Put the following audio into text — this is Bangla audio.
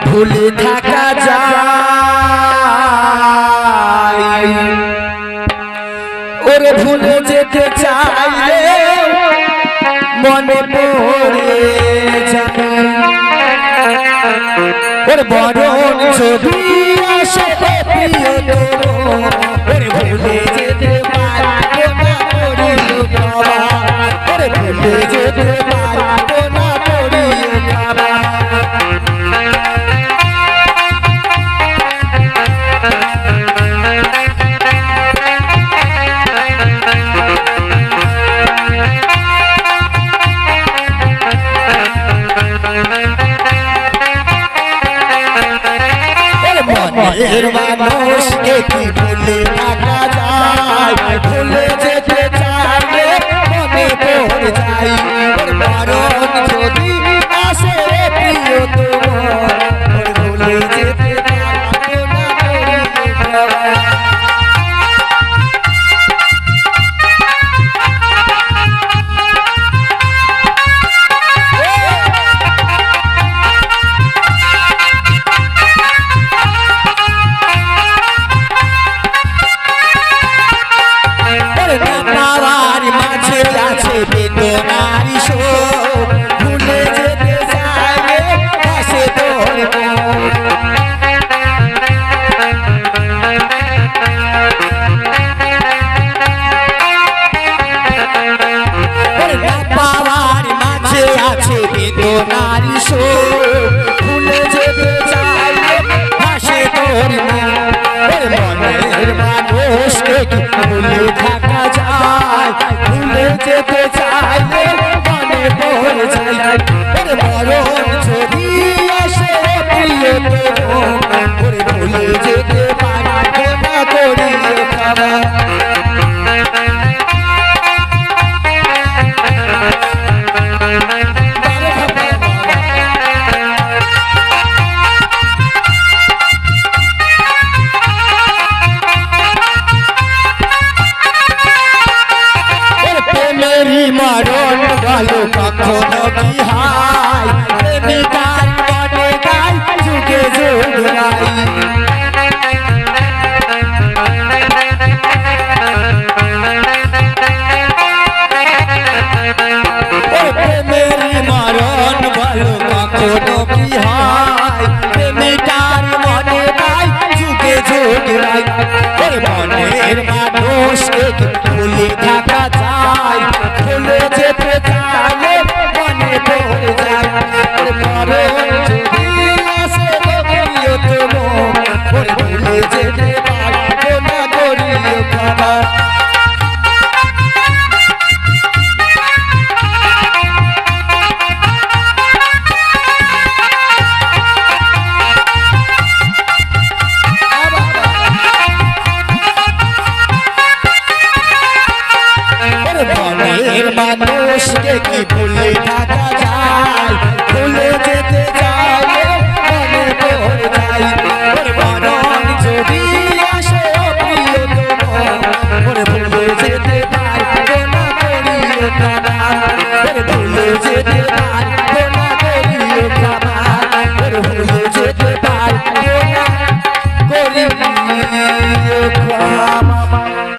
ভুলে থাকা যায় ওরে ভুলে যেতে চাইলে মনে পড়ে যায় ওরে বরণ যদি আসে প্রিয়তম ওরে ভুলে যেতে পারবো না পড়িও বাবা ওরে ভুলে যেতে পারবো না পড়িও বাবা মনের মানুষকে কি ভুলে থাকা যায় ভুলে যেতে চাইলে মনে পড়ে যায় মরণ যদি আসে প্রিয়তম ভুলে যেতে পারবো না বেদনারি শোক ভুলে যেতে চাইলে পাশে তোর পাওয়ার মাঝে আছে বেদনারি শোক ভুলে যেতে চাইলে পাশে তোর মনের মানুষকে ভুলে থাকা যায় ভুলে যেতে চাইলে মনে পড়ে যায় মরণ যদি আসে প্রিয়তম ভুলে যেতে পারবো না করিয়ে খাওয়া মরণ ভালো কখনো কি হয় প্রেমিকার মনে গাই যুগে যুগ গাই প্রেমেরই মরণ ভালো কখনো কি হয় প্রেমিকার মনে গাই যুগে যুগ গাই মনের মানুষকে ভুলে থাকা যায় ভুলে যেতে চাইলে মনে পড়ে যায় মরণ যদি আসে প্রিয়তম ভুলে যেতে পারবো না করিও বাবা মানুষকে কি ভুলে থাকা যায় ভুলে যেতে চাইলে মনে পড়ে যায় মরণ যদি আসে প্রিয়তম ভুলে যেতে পারবো না করিও